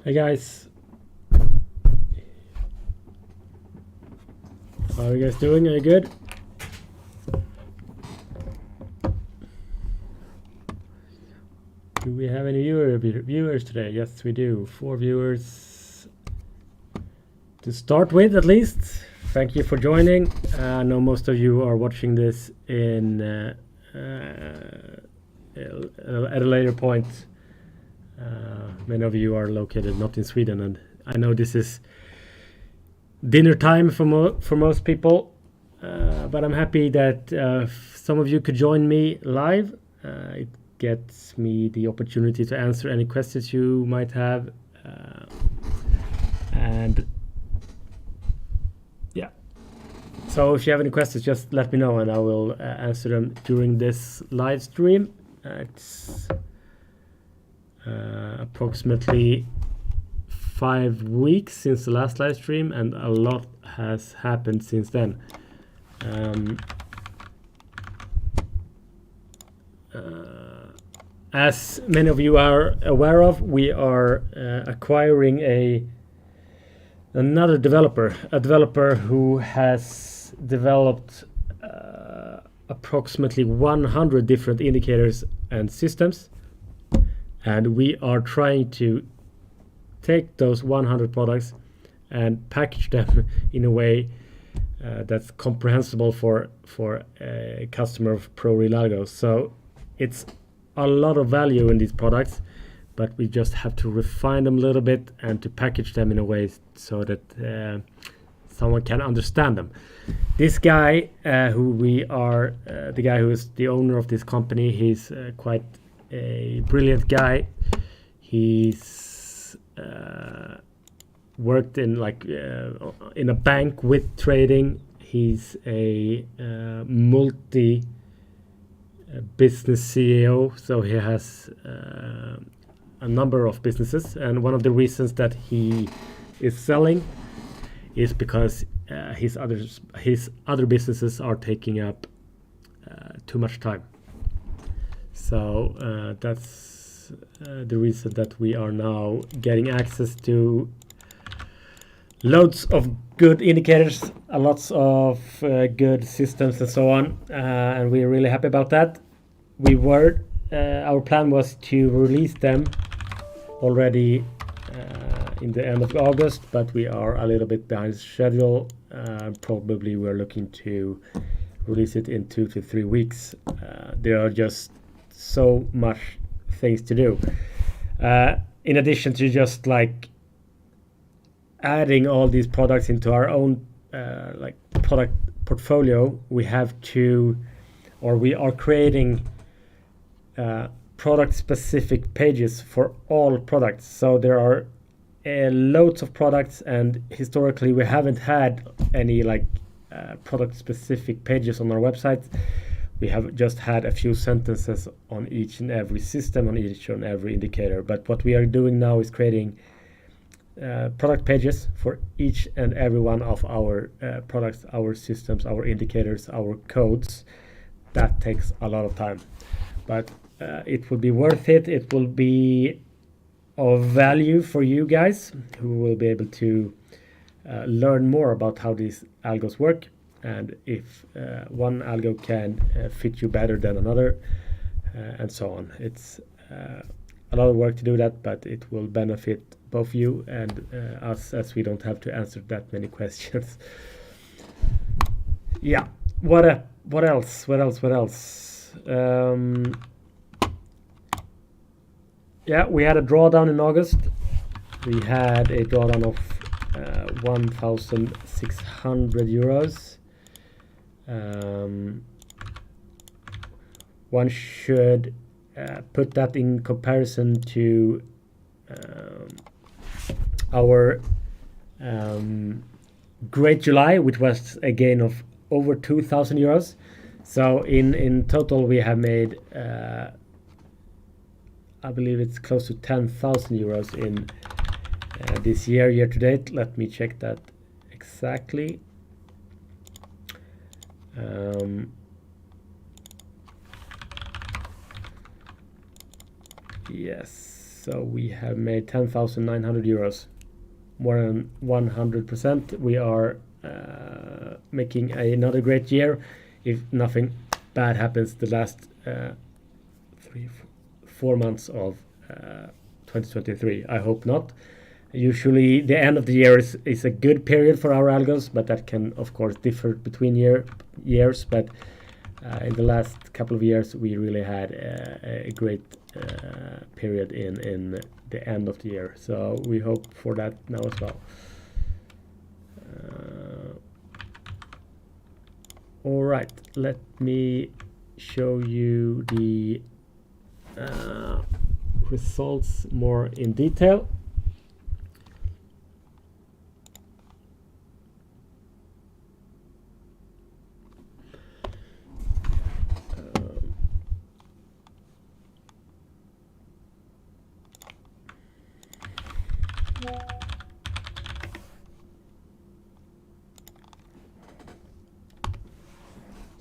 Hey guys, how are you guys doing? Are you good? Do we have any viewers today? Yes, we do. 4 viewers to start with, at least. Thank you for joining. I know most of you are watching this in at a later point. Many of you are located not in Sweden, and I know this is dinner time for most people, but I'm happy that some of you could join me live. It gets me the opportunity to answer any questions you might have, and yeah, so if you have any questions, just let me know and I will answer them during this live stream. It's approximately 5 weeks since the last live stream, and a lot has happened since then. As many of you are aware of, we are acquiring another developer, a developer who has developed approximately 100 different indicators and systems, and we are trying to take those 100 products and package them in a way that's comprehensible for a customer of ProRealAlgos. So it's a lot of value in these products, but we just have to refine them a little bit and to package them in a way so that someone can understand them. This guy, the guy who is the owner of this company, he's quite a brilliant guy. He's worked in in a bank with trading. He's a multi business CEO, so he has a number of businesses, and one of the reasons that he is selling is because his other businesses are taking up too much time. So that's the reason that we are now getting access to loads of good indicators, lots of good systems and so on, and we're really happy about that. Our plan was to release them already in the end of August, but we are a little bit behind schedule. Probably we're looking to release it in 2 to 3 weeks. There are just so much things to do. In addition to just adding all these products into our own product portfolio, we are creating product specific pages for all products. So there are loads of products, and historically we haven't had any product specific pages on our website. We have just had a few sentences on each and every system, on each and every indicator. But what we are doing now is creating product pages for each and every one of our products, our systems, our indicators, our codes. That takes a lot of time, but it will be worth it. It will be of value for you guys who will be able to learn more about how these algos work, and if one algo can fit you better than another, and so on. It's a lot of work to do that, but it will benefit both you and us, as we don't have to answer that many questions. Yeah, what else? Yeah, we had a drawdown in August. We had a drawdown of 1,600 euros. One should put that in comparison to our Great July, which was a gain of over 2,000 euros. So in total we have made I believe it's close to 10,000 euros in this year to date. Let me check that exactly. Yes. So we have made 10,900 euros, more than 100%. We are making another great year if nothing bad happens the last 4 months of 2023. I hope not. Usually the end of the year is a good period for our algos, but that can of course differ between years. But in the last couple of years we really had a great period in the end of the year. So we hope for that now as well. All right, let me show you the results more in detail.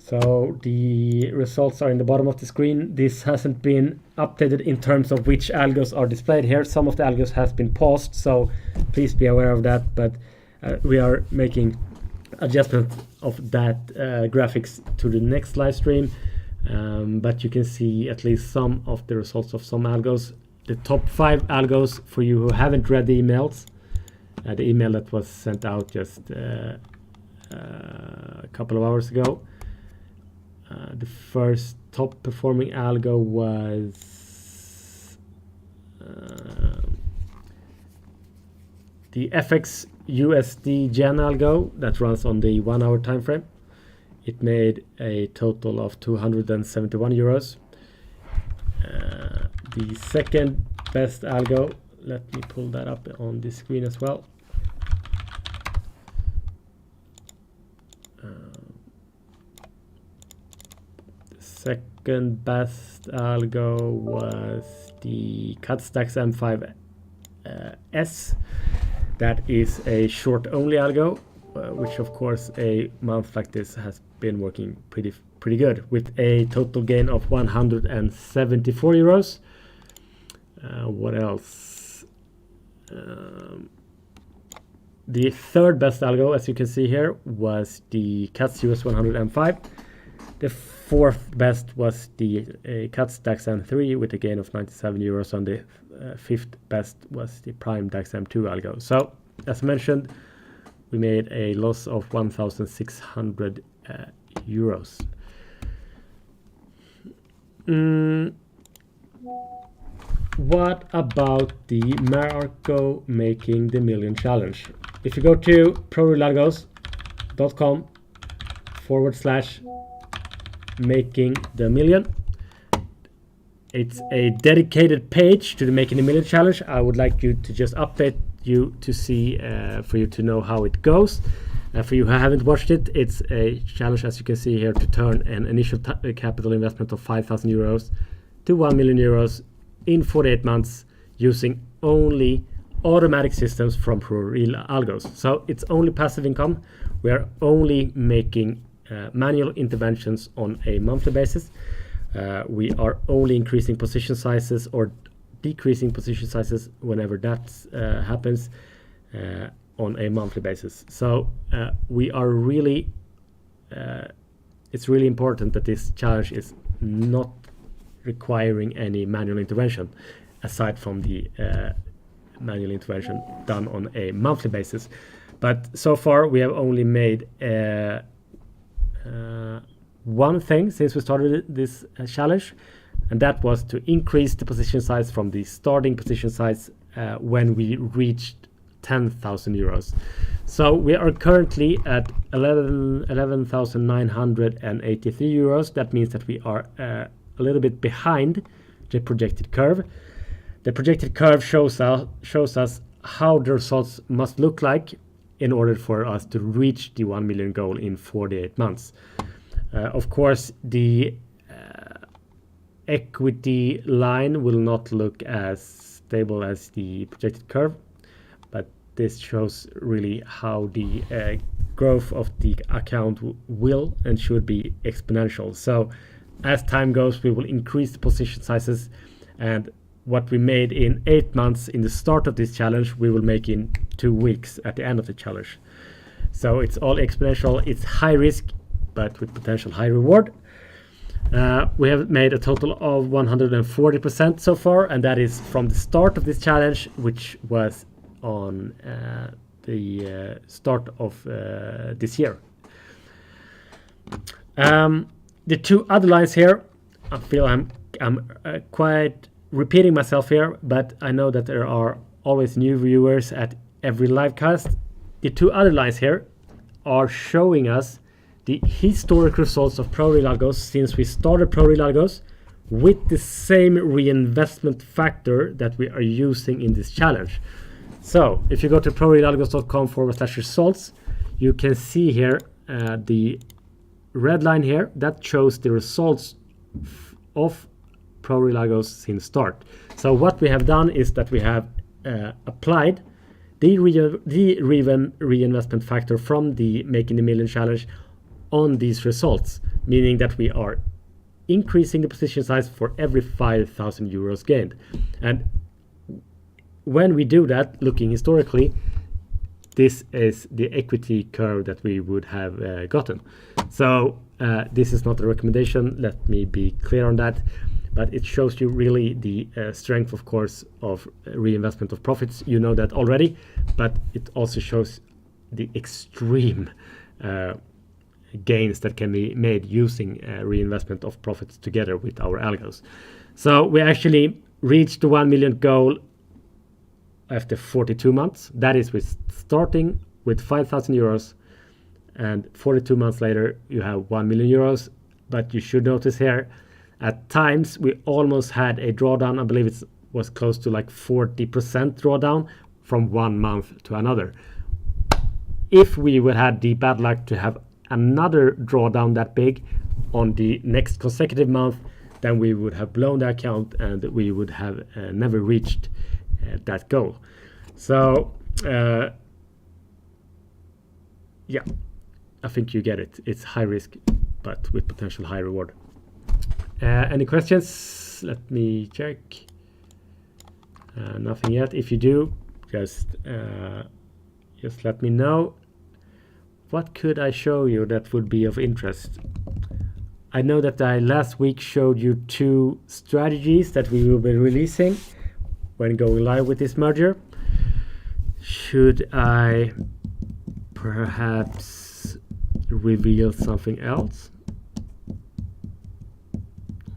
So the results are in the bottom of the screen. This hasn't been updated in terms of which algos are displayed here. Some of the algos has been paused, so please be aware of that. But we are making adjustment of that graphics to the next live stream. But you can see at least some of the results of some algos. The top 5 algos for you who haven't read the emails. The email that was sent out just a couple of hours ago. The first top performing algo was the FX USD Gen algo that runs on the 1 hour time frame. It made a total of 271 euros. The second best algo, let me pull that up on the screen as well. Second best algo was the Cutstacks M5S. That is a short only algo, which of course a month like this has been working pretty good, with a total gain of 174 euros. What else? The third best algo, as you can see here, was the Cuts US 100 M5. The fourth best was the Cuts DAX M3 with a gain of 97 euros, and the fifth best was the Prime DAX M2 algo. So, as mentioned, we made a loss of 1,600 euros. What about the Marco Making the Million Challenge? If you go to ProRealAlgos.com/making the million, it's a dedicated page to the Making the Million Challenge. I would like you to just update you to see, for you to know how it goes. For you who haven't watched it, it's a challenge, as you can see here, to turn an initial capital investment of 5,000 euros to 1 million euros in 48 months using only automatic systems from ProRealAlgos. So it's only passive income. We are only making manual interventions on a monthly basis. We are only increasing position sizes or decreasing position sizes whenever that happens on a monthly basis. So we are really, it's really important that this challenge is not requiring any manual intervention aside from the manual intervention done on a monthly basis. But so far we have only made one thing since we started this challenge, and that was to increase the position size from the starting position size when we reached 10,000 euros. So we are currently at 11,983 euros. That means that we are a little bit behind the projected curve. The projected curve shows us how the results must look like in order for us to reach the 1 million goal in 48 months. Of course, the equity line will not look as stable as the projected curve, but this shows really how the growth of the account will and should be exponential. So as time goes, we will increase the position sizes, and what we made in 8 months in the start of this challenge, we will make in 2 weeks at the end of the challenge. So it's all exponential. It's high risk, but with potential high reward. We have made a total of 140% so far, and that is from the start of this challenge, which was on the start of this year. The 2 other lines here, I feel I'm quite repeating myself here, but I know that there are always new viewers at every live cast. The 2 other lines here are showing us the historic results of ProRealAlgos since we started ProRealAlgos, with the same reinvestment factor that we are using in this challenge. So if you go to ProRealAlgos.com/results, you can see here the red line here that shows the results of ProRealAlgos since start. So what we have done is that we have applied the reinvestment factor from the Making the Million challenge on these results, meaning that we are increasing the position size for every 5,000 euros gained. And when we do that, looking historically, this is the equity curve that we would have gotten. So this is not a recommendation, let me be clear on that, but it shows you really the strength, of course, of reinvestment of profits. You know that already, but it also shows the extreme gains that can be made using reinvestment of profits together with our algos. So we actually reached the 1 million goal after 42 months. That is with starting with 5,000 euros, and 42 months later you have 1 million euros. But you should notice here, at times we almost had a drawdown. I believe it was close to like 40% drawdown from 1 month to another. If we would have the bad luck to have another drawdown that big on the next consecutive month, then we would have blown the account and we would have never reached that goal. So yeah, I think you get it. It's high risk, but with potential high reward. Any questions? Let me check. Nothing yet. If you do, just let me know. What could I show you that would be of interest? I know that I last week showed you 2 strategies that we will be releasing when going live with this merger. Should I perhaps reveal something else?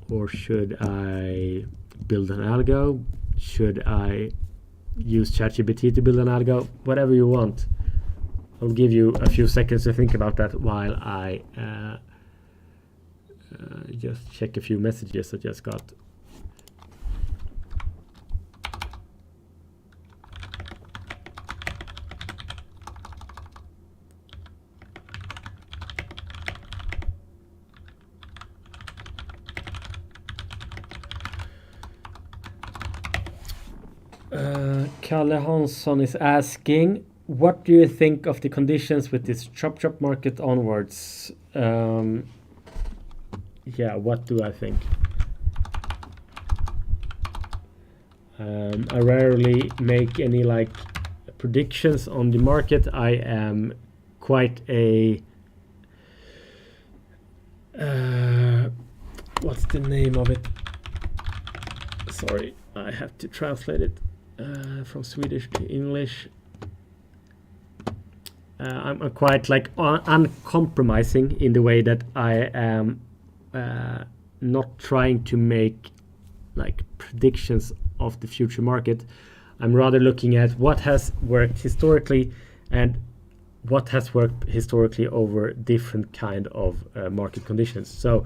Or should I build an algo? Should I use ChatGPT to build an algo? Whatever you want. I'll give you a few seconds to think about that while I just check a few messages I just got. Kalle Hansson is asking, what do you think of the conditions with this chop market onwards? Yeah, what do I think? I rarely make any like predictions on the market. I am quite a what's the name of it? Sorry, I have to translate it from Swedish to English. I'm quite like uncompromising in the way that I am not trying to make like predictions of the future market. I'm rather looking at what has worked historically and what has worked historically over different kind of market conditions. So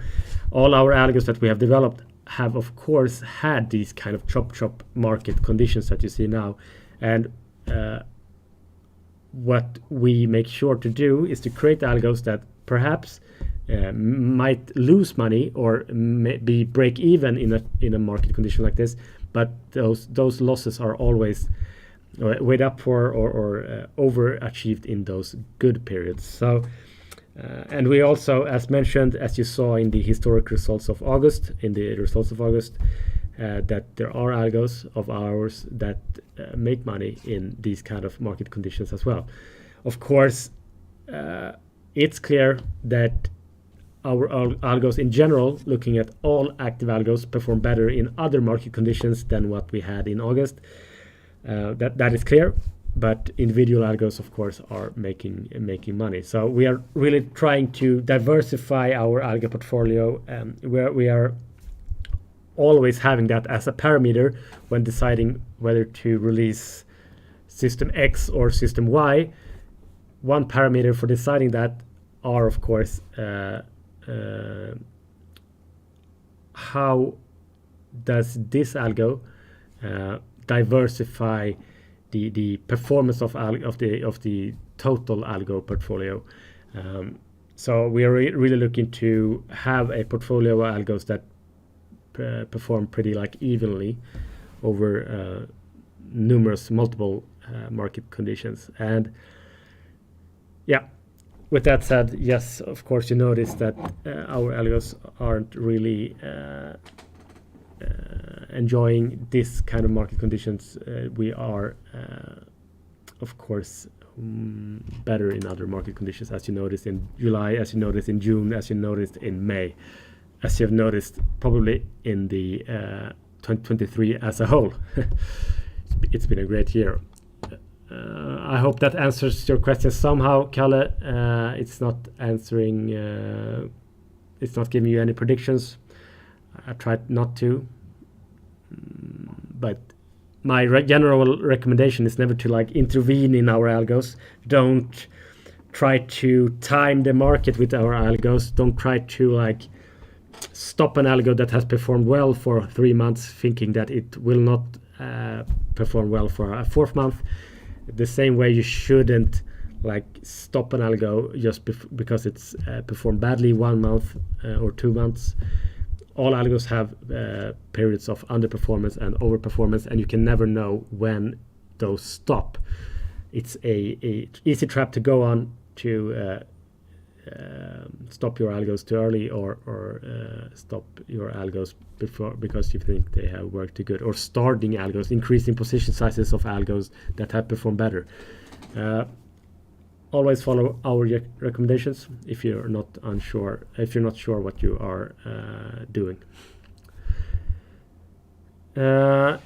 all our algos that we have developed have of course had these kind of chop market conditions that you see now, and what we make sure to do is to create algos that perhaps might lose money or maybe break even in a market condition like this, but those losses are always weighed up for or overachieved in those good periods. So and we also, as mentioned, as you saw in the historic results of August, that there are algos of ours that make money in these kind of market conditions as well. Of course, it's clear that our algos in general, looking at all active algos, perform better in other market conditions than what we had in August. That is clear, but individual algos, of course, are making money. So we are really trying to diversify our algo portfolio, where we are always having that as a parameter when deciding whether to release system X or system Y. One parameter for deciding that are, of course, how does this algo diversify the performance of the total algo portfolio. So we are really looking to have a portfolio of algos that perform pretty like evenly over multiple market conditions. And yeah, with that said, yes, of course, you notice that our algos aren't really enjoying this kind of market conditions. We are, of course, better in other market conditions, as you noticed in July, as you noticed in June, as you noticed in May, as you have noticed probably in the 2023 as a whole. It's been a great year. I hope that answers your question somehow, Kalle. It's not answering, it's not giving you any predictions. I tried not to, but my general recommendation is never to like intervene in our algos. Don't try to time the market with our algos. Don't try to like stop an algo that has performed well for 3 months thinking that it will not perform well for a 4th month. The same way you shouldn't like stop an algo just because it's performed badly 1 month or 2 months. All algos have periods of underperformance and overperformance, and you can never know when those stop. It's a easy trap to go on to stop your algos too early, or stop your algos before because you think they have worked too good, or starting algos, increasing position sizes of algos that have performed better. Always follow our recommendations if you're not sure what you are doing.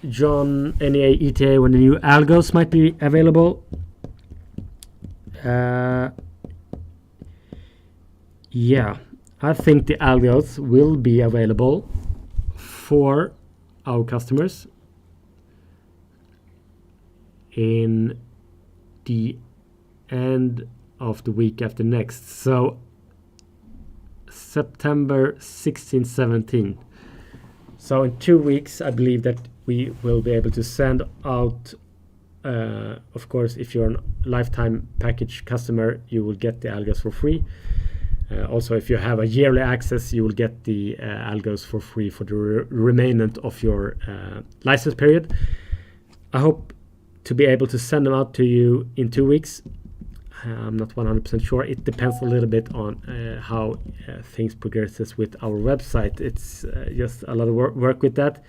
John, NEA, ETA, when the new algos might be available. Yeah, I think the algos will be available for our customers in the end of the week after next, so September 16, 17. So in 2 weeks, I believe that we will be able to send out, of course, if you're a lifetime package customer, you will get the algos for free. Also, if you have a yearly access, you will get the algos for free for the remainder of your license period. I hope to be able to send them out to you in 2 weeks. I'm not 100% sure. It depends a little bit on how things progresses with our website. It's just a lot of work with that.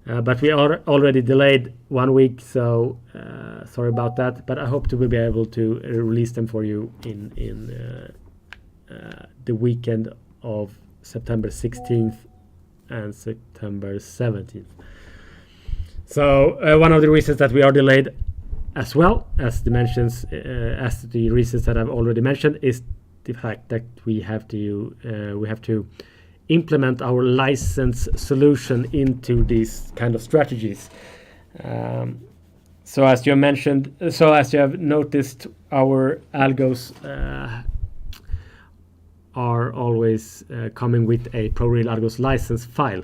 But we are already delayed 1 week, so sorry about that. But I hope to be able to release them for you in the weekend of September 16th and September 17th. So one of the reasons that we are delayed, as well as the reasons that I've already mentioned, is the fact that we have to implement our license solution into these kind of strategies. So as you have noticed, our algos are always coming with a ProRealAlgos license file.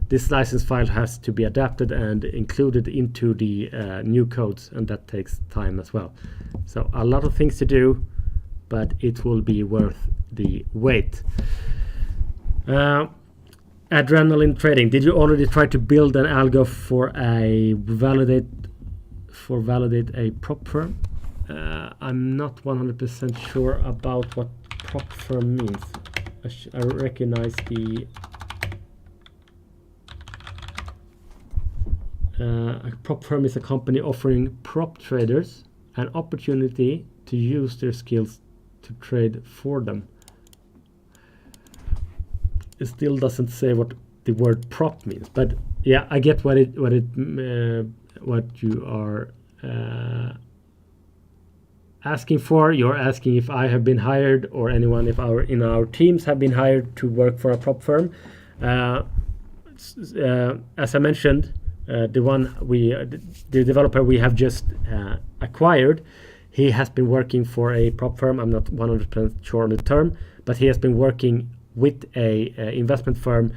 This license file has to be adapted and included into the new codes, and that takes time as well. So a lot of things to do, but it will be worth the wait. Adrenaline trading. Did you already try to build an algo for validate a prop firm? I'm not 100% sure about what prop firm means. I recognize the A prop firm is a company offering prop traders an opportunity to use their skills to trade for them. It still doesn't say what the word prop means, but yeah, I get what you are asking for. You're asking if I have been hired, or anyone in our teams have been hired to work for a prop firm. As I mentioned, the developer we have just acquired, he has been working for a prop firm. I'm not 100% sure on the term, but he has been working with a investment firm,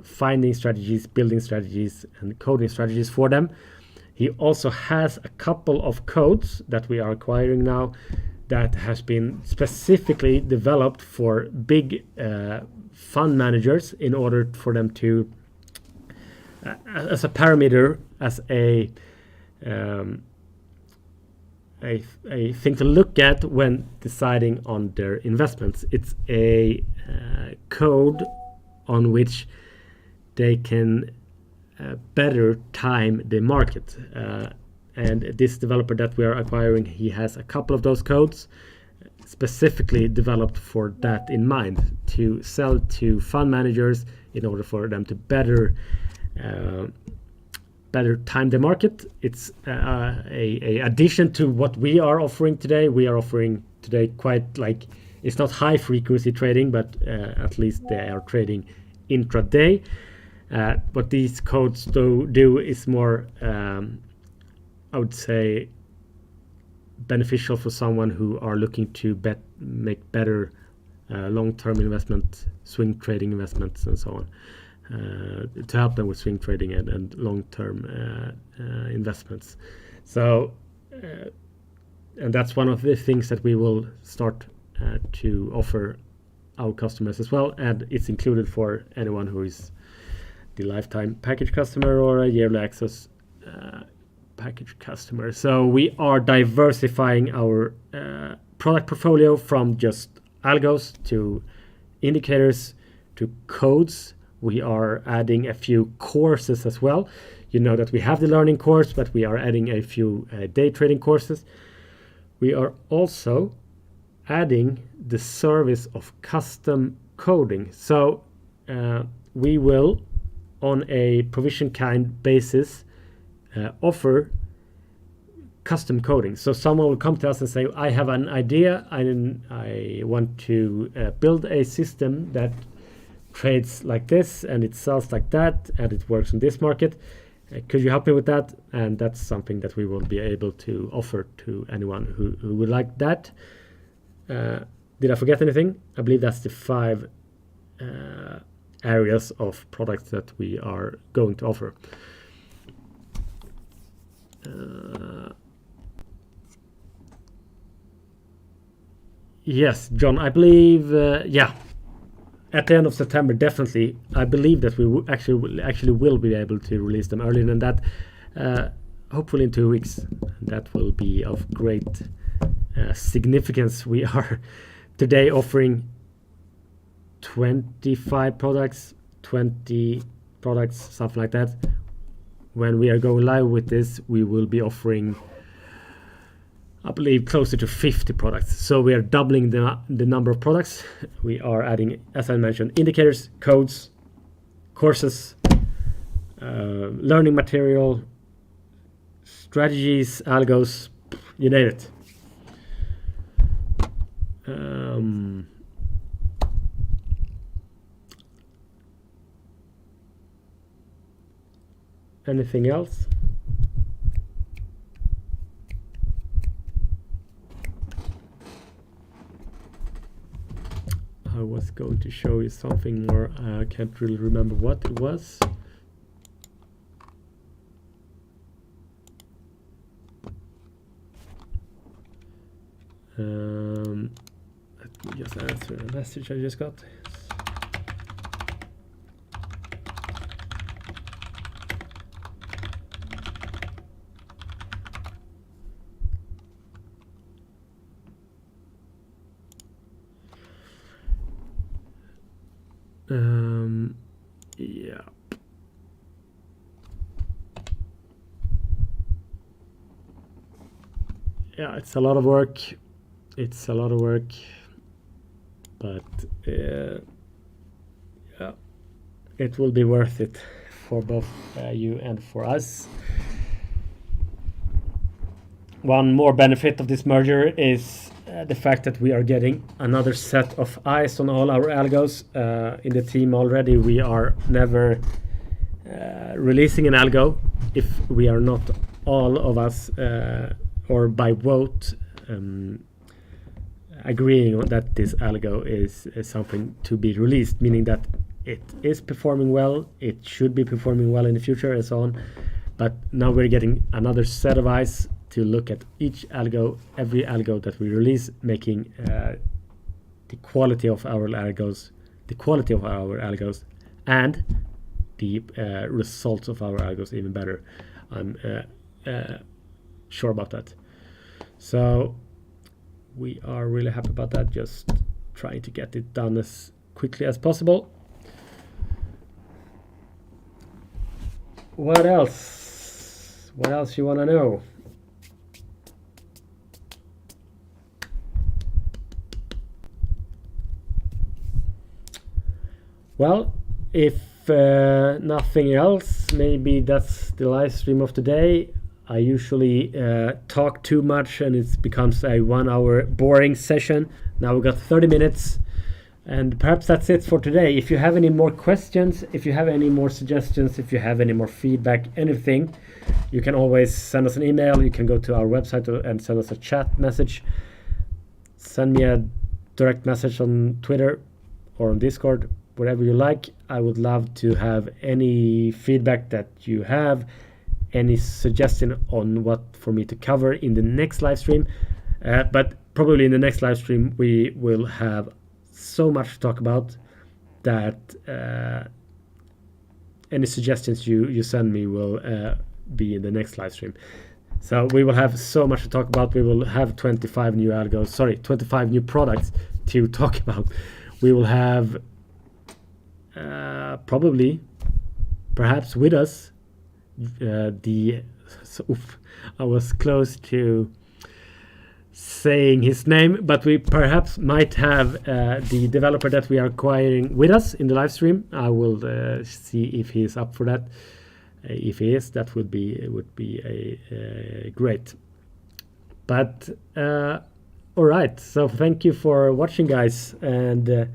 finding strategies, building strategies, and coding strategies for them. He also has a couple of codes that we are acquiring now that has been specifically developed for big fund managers in order for them to, as a parameter, as a thing to look at when deciding on their investments. It's a code on which they can better time the market. And this developer that we are acquiring, he has a couple of those codes specifically developed for that in mind, to sell to fund managers in order for them to better time the market. It's a addition to what we are offering today. We are offering today quite like, it's not high frequency trading, but at least they are trading intraday. What these codes do is more, I would say, beneficial for someone who are looking to make better long-term investment, swing trading investments, and so on, to help them with swing trading and long-term investments. So, and that's one of the things that we will start to offer our customers as well, and it's included for anyone who is the lifetime package customer or a yearly access package customer. So we are diversifying our product portfolio from just algos to indicators to codes. We are adding a few courses as well. You know that we have the learning course, but we are adding a few day trading courses. We are also adding the service of custom coding. So we will, on a provision kind basis, offer custom coding. So someone will come to us and say, I have an idea, I want to build a system that trades like this and it sells like that and it works in this market. Could you help me with that? And that's something that we will be able to offer to anyone who would like that. Did I forget anything? I believe that's the 5 areas of products that we are going to offer. Yes, John, I believe, yeah, at the end of September, definitely. I believe that we actually will be able to release them earlier than that, hopefully in 2 weeks. That will be of great significance. We are today offering 25 products, 20 products, something like that. When we are going live with this, we will be offering, I believe, closer to 50 products. So we are doubling the number of products. We are adding, as I mentioned, indicators, codes, courses, learning material, strategies, algos, you name it. Anything else? I was going to show you something more. I can't really remember what it was. Let me just answer a message I just got. Yeah. yeah, it's a lot of work. It's a lot of work, but yeah, it will be worth it for both you and for us. One more benefit of this merger is the fact that we are getting another set of eyes on all our algos. In the team already, we are never releasing an algo if we are not all of us or by vote agreeing that this algo is something to be released, meaning that it is performing well, it should be performing well in the future, and so on. But now we're getting another set of eyes to look at each algo, every algo that we release, making the quality of our algos, and the results of our algos even better. I'm sure about that. So we are really happy about that, just trying to get it done as quickly as possible. What else? What else you want to know? Well, if nothing else, maybe that's the live stream of today. I usually talk too much and it becomes a 1 hour boring session. Now we got 30 minutes, and perhaps that's it for today. If you have any more questions, if you have any more suggestions, if you have any more feedback, anything, you can always send us an email. You can go to our website and send us a chat message. Send me a direct message on Twitter or on Discord, whatever you like. I would love to have any feedback that you have, any suggestion on what for me to cover in the next live stream. But probably in the next live stream we will have so much to talk about that any suggestions you send me will be in the next live stream. So we will have so much to talk about. We will have 25 new products to talk about. We will have perhaps with us I was close to saying his name, but we perhaps might have the developer that we are acquiring with us in the live stream. I will see if he is up for that. If he is, that would be a great. But all right, so thank you for watching, guys, and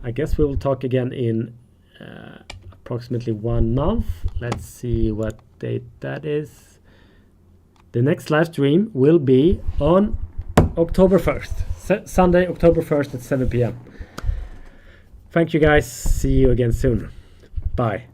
I guess we will talk again in approximately 1 month. Let's see what date that is. The next live stream will be on October 1st, Sunday, October 1st at 7 p.m. Thank you, guys. See you again soon. Bye.